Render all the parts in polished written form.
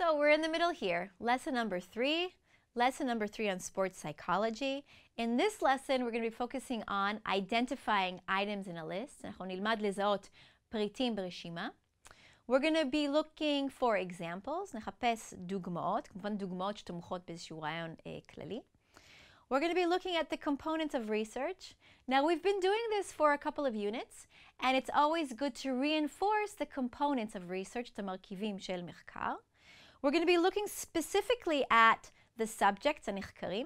So we're in the middle here. Lesson number 3 on sports psychology. In this lesson, we're going to be focusing on identifying items in a list. אנחנו נלמד לזהות פריטים ברשימה. We're going to be looking for examples. נחפש דוגמאות, כמובן דוגמאות שתומכות באיזשהו רעיון כללי. We're going to be looking at the components of research. Now, we've been doing this for a couple of units, and it's always good to reinforce the components of research, את המרכיבים של מחקר. We're going to be looking specifically at the subjects הנחקרים,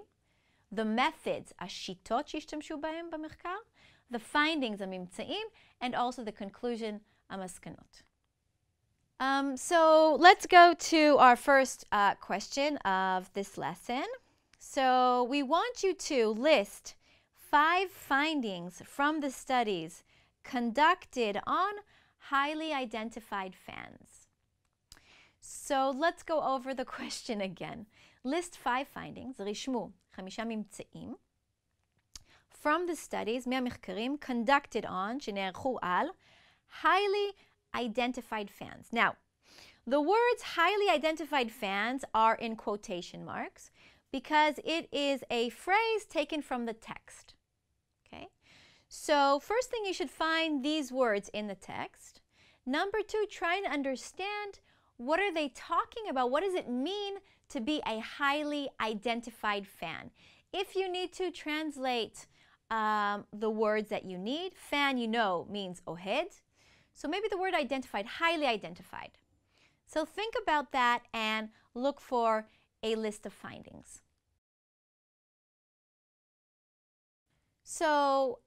the methods, השיטות שהשתמשו בהם במחקר, the findings, הממצאים, and also the conclusion, המסקנות. So let's go to our first question of this lesson. So we want you to list 5 findings from the studies conducted on highly identified fans. So let's go over the question again. List 5 findings, רשמו 5 ממצאים, from the studies, מהמחקרים, conducted on, שנערכו על, highly identified fans. Now, the words highly identified fans are in quotation marks because it is a phrase taken from the text. Okay? So first thing, you should find these words in the text. Number 2, try and understand what are they talking about? What does it mean to be a highly identified fan? If you need to translate the words that you need, fan, you know, means ohed. So maybe the word identified, highly identified. So think about that and look for a list of findings. So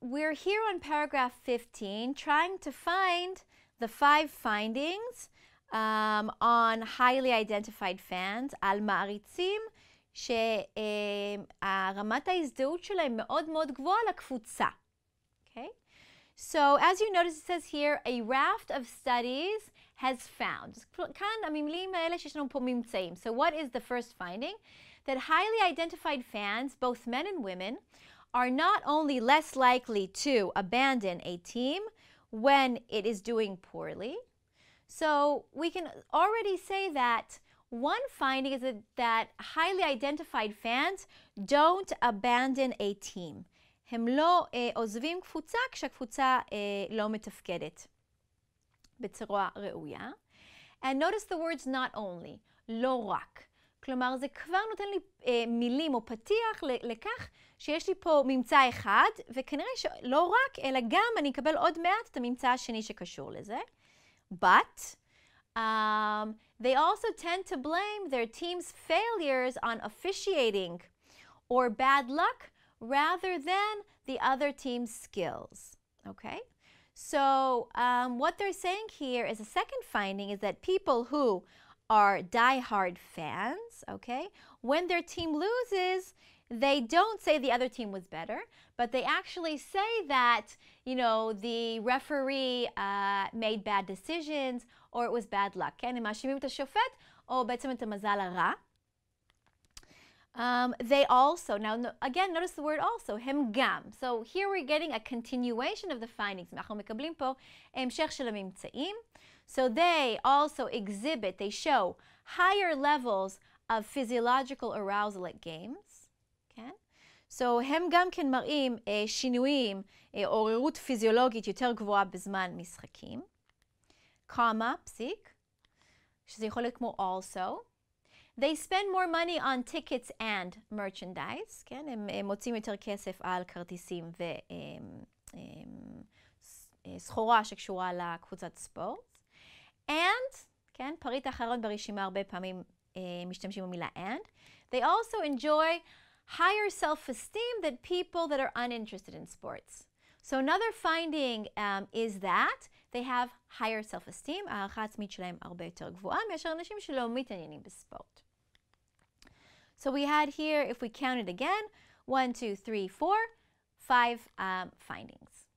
we're here on paragraph 15 trying to find the 5 findings on highly identified fans, על מעריצים שרמת ההזדהות שלהם מאוד מאוד גבוהה לקבוצה. Okay? So as you notice, it says here, a raft of studies has found. כאן המילים האלה שיש לנו פה ממצאים. So what is the first finding? That highly identified fans, both men and women, are not only less likely to abandon a team when it is doing poorly. So we can already say that one finding is that highly identified fans don't abandon a team. הם לא עוזבים קבוצה כשהקבוצה לא מתפקדת בצורה ראויה. And notice the words not only, לא רק. כלומר, זה כבר נותן לי מילים או פתיח לכך שיש לי פה ממצא אחד, וכנראה שלא רק, אלא גם אני אקבל עוד מעט את הממצא השני שקשור לזה. But they also tend to blame their team's failures on officiating or bad luck rather than the other team's skills. Okay? So what they're saying here is a second finding is that people who are die-hard fans, okay, when their team loses, they don't say the other team was better, but they actually say that, you know, the referee made bad decisions or it was bad luck. כן? הם מאשימים את השופט או בעצם את המזל הרע. They also, now again, notice the word also, הם גם. So here we're getting a continuation of the findings. אנחנו מקבלים פה המשך של הממצאים. So they also exhibit, they show higher levels of physiological arousal at games. כן? So הם גם כן מראים שינויים, עוררות פיזיולוגית יותר גבוהה בזמן משחקים. comma, פסיק, שזה יכול להיות כמו also. They spend more money on tickets and merchandise. כן? הם מוצאים יותר כסף על כרטיסים וסחורה שקשורה לקבוצת ספורט. And, כן? פריט האחרון ברשימה הרבה פעמים משתמשים במילה and. They also enjoy higher self-esteem than people that are uninterested in sports. So another finding is that they have higher self-esteem, הערכה עצמית שלהם הרבה יותר גבוהה מאשר אנשים שלא מתעניינים בספורט. So we had here, if we count it again, 1, 2, 3, 4, 5 findings.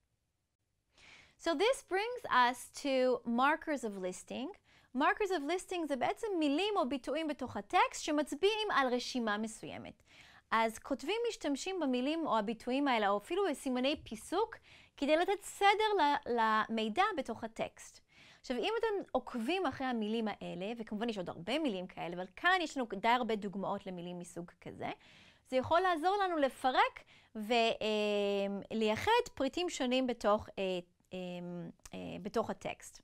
So this brings us to markers of listing. Markers of listing זה בעצם מילים או ביטויים בתוך הטקסט שמצביעים על רשימה מסוימת. אז כותבים משתמשים במילים או הביטויים האלה, או אפילו בסימני פיסוק, כדי לתת סדר למידע בתוך הטקסט. עכשיו, אם אתם עוקבים אחרי המילים האלה, וכמובן יש עוד הרבה מילים כאלה, אבל כאן יש לנו די הרבה דוגמאות למילים מסוג כזה, זה יכול לעזור לנו לפרק ולייחד פריטים שונים בתוך הטקסט.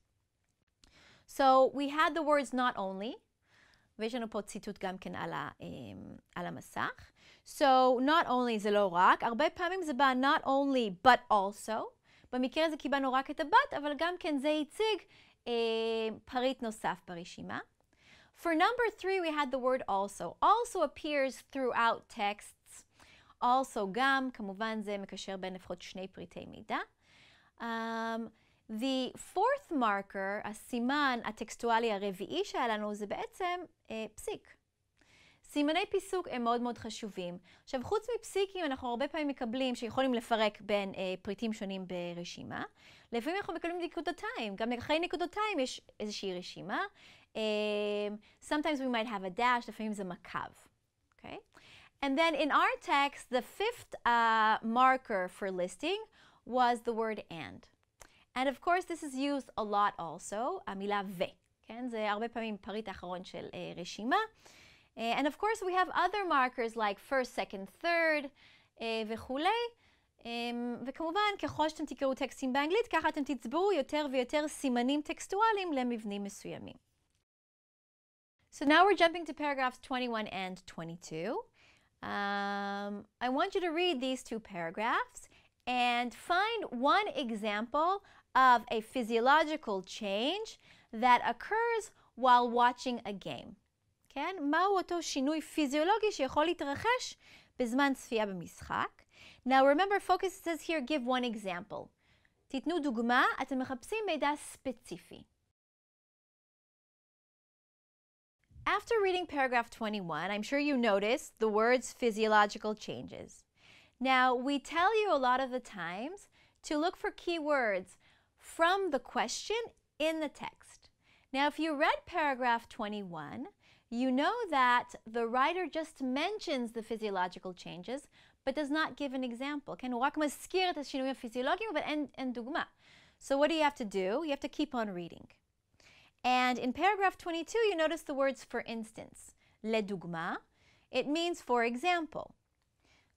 So we had the words not only, ויש לנו פה ציטוט גם כן על המסך. So not only זה לא רק, הרבה פעמים זה בא not only but also. במקרה הזה קיבלנו רק את ה-but, אבל גם כן זה הציג פריט נוסף ברשימה. For number 3 we had the word also. Also appears throughout texts. Also גם, כמובן זה מקשר בין לפחות שני פריטי מידע. The fourth marker, הסימן הטקסטואלי הרביעי שהיה לנו, זה בעצם פסיק. סימני פיסוק הם מאוד מאוד חשובים. עכשיו, חוץ מפסיקים, אנחנו הרבה פעמים מקבלים שיכולים לפרק בין פריטים שונים ברשימה. לפעמים אנחנו מקבלים נקודתיים. גם אחרי נקודתיים יש איזושהי רשימה. Sometimes we might have a dash, לפעמים זה מקו. Okay? And then in our text, the fifth marker for listing was the word and. And of course, this is used a lot also, המילה ו. כן? זה הרבה פעמים פריט האחרון של רשימה. And of course, we have other markers like first, second, third וכולי. וכמובן, ככל שאתם תקראו טקסטים באנגלית, ככה אתם תצברו יותר ויותר סימנים טקסטואליים למבנים מסוימים. So now we're jumping to paragraphs 21 and 22. I want you to read these two paragraphs and find one example of a physiological change that occurs while watching a game. כן? מהו אותו שינוי פיזיולוגי שיכול להתרחש בזמן צפייה במשחק? Now remember, focus says here, give one example. תיתנו דוגמה, אתם מחפשים מידע ספציפי. After reading paragraph 21, I'm sure you noticed the words physiological changes. Now, we tell you a lot of the times to look for keywords from the question in the text. Now, if you read paragraph 21, you know that the writer just mentions the physiological changes, but does not give an example. כן? הוא רק מזכיר את השינויים הפיזיולוגיים, אבל אין דוגמה. So what do you have to do? You have to keep on reading. And in paragraph 22, you notice the words for instance. לדוגמה, it means for example.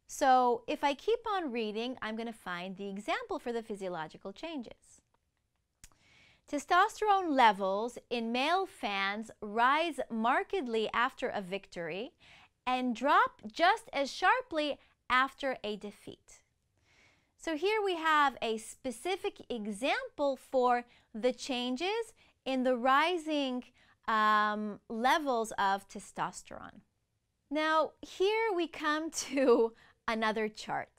So if I keep on reading, I'm going to find the example for the physiological changes. Testosterone levels in male fans rise markedly after a victory and drop just as sharply after a defeat. So here we have a specific example for the changes in the rising levels of testosterone. Now, here we come to another chart.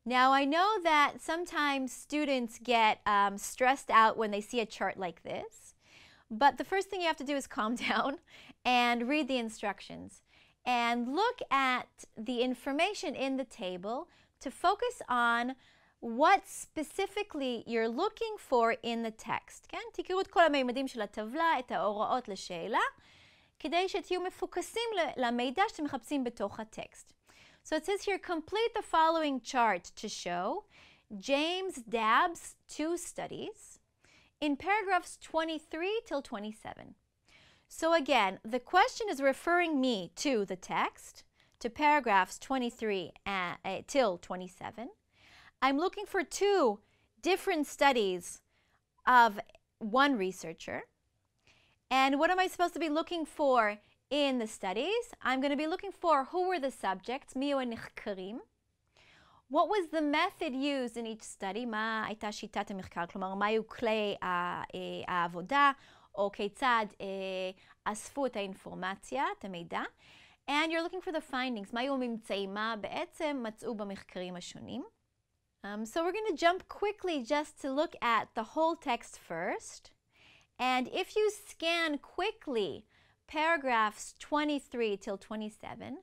Now, I know that sometimes students get stressed out when they see a chart like this, but the first thing you have to do is calm down and read the instructions and look at the information in the table to focus on what specifically you're looking for in the text. כן? תקראו את כל המימדים של הטבלה, את ההוראות לשאלה, כדי שתהיו מפוקסים למידע שאתם מחפשים בתוך הטקסט. So it says here, complete the following chart to show James Dabb's 2 studies in paragraphs 23 till 27. So again, the question is referring me to the text, to paragraphs 23 till 27. I'm looking for 2 different studies of one researcher. And what am I supposed to be looking for in the studies? I'm going to be looking for who were the subjects, מי היו הנחקרים. What was the method used in each study? מה הייתה שיטת המחקר? כלומר, מה היו כלי העבודה, או כיצד אספו את האינפורמציה, את המידע. And you're looking for the findings. מה היו הממצאים? מה בעצם מצאו במחקרים השונים. So we're going to jump quickly just to look at the whole text first. And if you scan quickly paragraphs 23 till 27,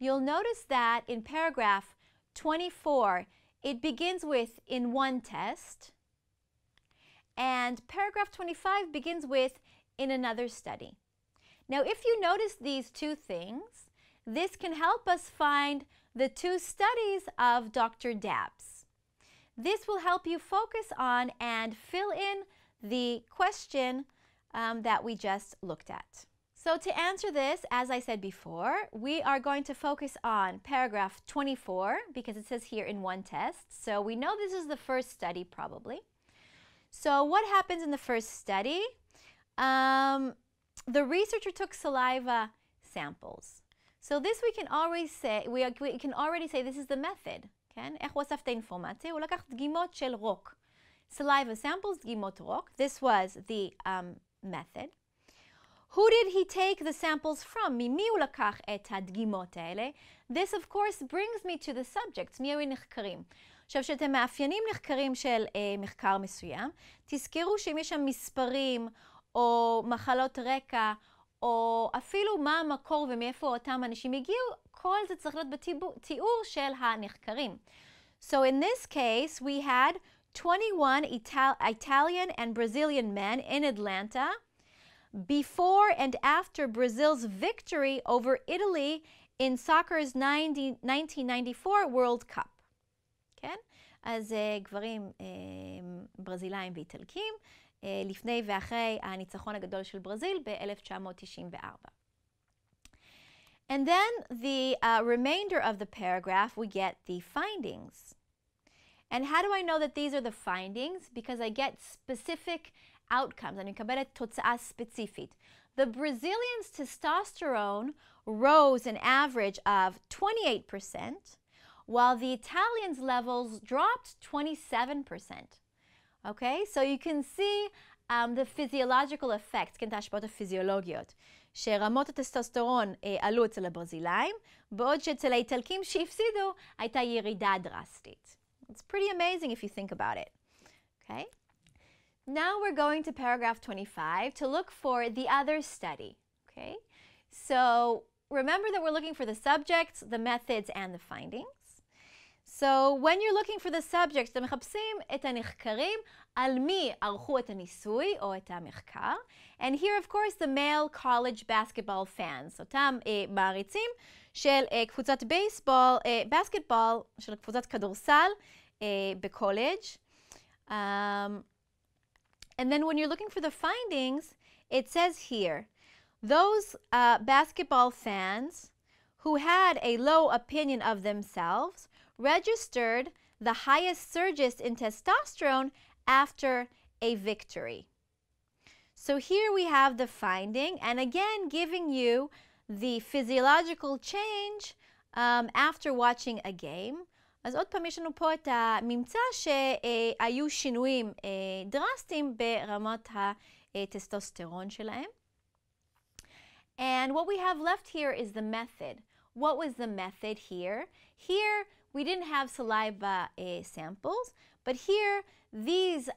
you'll notice that in paragraph 24, it begins with in one test, and paragraph 25 begins with in another study. Now, if you notice these 2 things, this can help us find the 2 studies of Dr. Dabb's. This will help you focus on and fill in the question that we just looked at. So to answer this, as I said before, we are going to focus on paragraph 24 because it says here in one test. So we know this is the first study probably. So what happens in the first study? The researcher took saliva samples. So this we can already say this is the method. כן? איך הוא אסף את האינפורמציה? הוא לקח דגימות של רוק. Saliva samples, דגימות רוק. This was the method. Who did he take the samples from? ממי הוא לקח את הדגימות האלה? This of course brings me to the subjects. מי היו נחקרים? עכשיו, כשאתם מאפיינים נחקרים של מחקר מסוים, תזכרו שאם יש שם מספרים או מחלות רקע, או אפילו מה המקור ומאיפה אותם אנשים הגיעו, כל זה צריך להיות בתיאור של הנחקרים. So in this case, we had 21 Italian and Brazilian men in Atlanta before and after Brazil's victory over Italy in soccer's 1994 World Cup. כן? אז גברים ברזילאים ואיטלקים, לפני ואחרי הניצחון הגדול של ברזיל ב-1994. And then the remainder of the paragraph, we get the findings. And how do I know that these are the findings? Because I get specific outcomes. אני מקבלת תוצאה ספציפית. The Brazilians' testosterone rose an average of 28%, while the Italians' levels dropped 27%. Okay, so you can see the physiological effects, כן, את ההשפעות הפיזיולוגיות, שרמות הטסטוסטרון עלו אצל הברזילאים, בעוד שאצל האיטלקים שהפסידו הייתה ירידה דרסטית. It's pretty amazing if you think about it. Okay, now we're going to paragraph 25 to look for the other study. Okay, so remember that we're looking for the subjects, the methods, and the findings. So when you're looking for the subjects, אתם מחפשים את הנחקרים על מי ערכו את הניסוי או את המחקר. And here, of course, the male college basketball fans. אותם מעריצים של קבוצת בייסבול, בסקטבול, של קבוצת כדורסל בקולג'. And then when you're looking for the findings, it says here, those basketball fans who had a low opinion of themselves registered the highest surges in testosterone after a victory. So here we have the finding, and again giving you the physiological change after watching a game. אז עוד פעם יש לנו פה את הממצא שהיו שינויים דרסטיים ברמת הטסטוסטרון שלהם. And what we have left here is the method. What was the method here? Here we didn't have saliva samples, but here these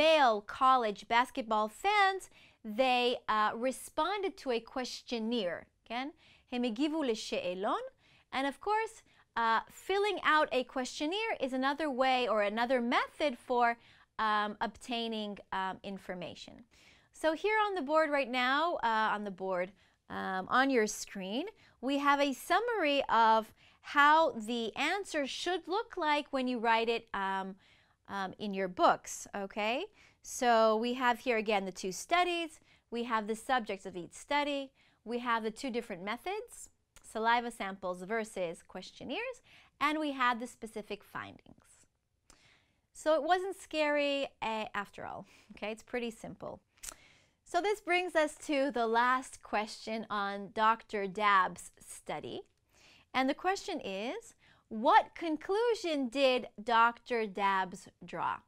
male college basketball fans, they responded to a questionnaire. כן? הם הגיבו לשאלון, and of course filling out a questionnaire is another way or another method for obtaining information. So here on the board right now, on your screen, we have a summary of how the answer should look like when you write it in your books, okay? So we have here again the two studies, we have the subjects of each study, we have the two different methods, saliva samples versus questionnaires, and we have the specific findings. So it wasn't scary after all, okay? It's pretty simple. So this brings us to the last question on Dr. Dabb's study. And the question is, what conclusion did Dr. Dabbs draw?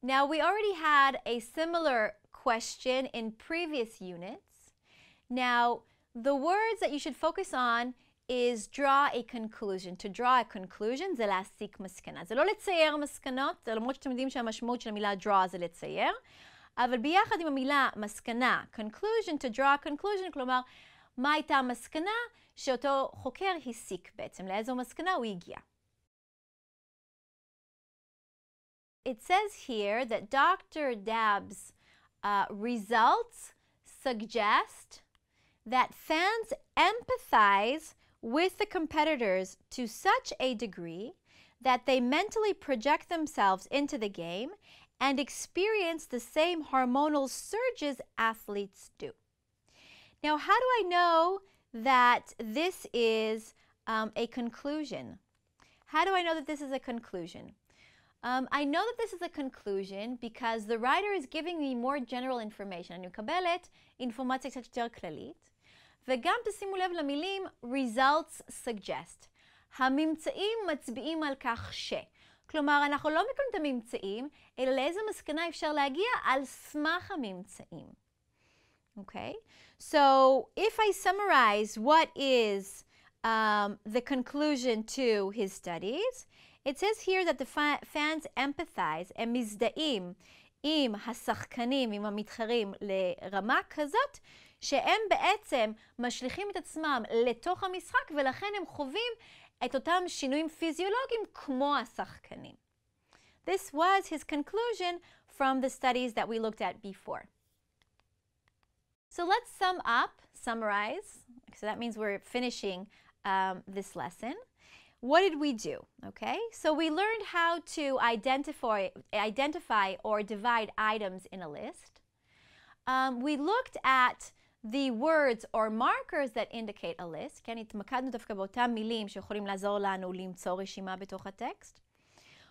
Now, we already had a similar question in previous units. Now, the words that you should focus on is draw a conclusion. To draw a conclusion זה להסיק מסקנה. זה לא לצייר מסקנות, למרות שאתם יודעים שהמשמעות של המילה draw זה לצייר, אבל ביחד עם המילה מסקנה, conclusion, to draw a conclusion, כלומר, מה הייתה המסקנה שאותו חוקר הסיק בעצם, לאיזו מסקנה הוא הגיע. It says here that Dr. Dabb's results suggest that fans empathize with the competitors to such a degree that they mentally project themselves into the game and experience the same hormonal surges athletes do. Now, how do I know that this is a conclusion? How do I know that this is a conclusion? I know that this is a conclusion because the writer is giving me more general information. אני מקבלת אינפורמציה קצת יותר כללית. וגם תשימו לב למילים results suggest. הממצאים מצביעים על כך ש. כלומר, אנחנו לא מקבלים את הממצאים, אלא לאיזה מסקנה אפשר להגיע על סמך הממצאים. Okay? So, if I summarize what is the conclusion to his studies, it says here that the fans empathize, הם מזדהים עם השחקנים, עם המתחרים לרמה כזאת, שהם בעצם משליכים את עצמם לתוך המשחק, ולכן הם חווים את אותם שינויים פיזיולוגיים כמו השחקנים. This was his conclusion from the studies that we looked at before. So let's summarize. So that means we're finishing this lesson. What did we do? Okay, so we learned how to identify or divide items in a list. We looked at the words or markers that indicate a list. כן, התמקדנו דווקא באותם מילים שיכולים לעזור לנו למצוא רשימה בתוך הטקסט.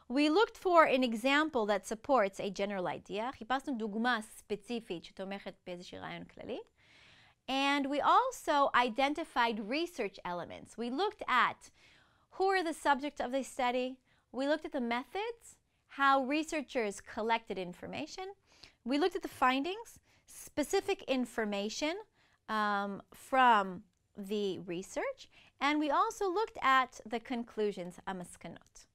We looked for an example that supports a general idea. חיפשנו דוגמה ספציפית שתומכת באיזשהו רעיון כללי. And we also identified research elements. We looked at who are the subject of the study. We looked at the methods, how researchers collected information. We looked at the findings, specific information from the research. And we also looked at the conclusions, המסקנות.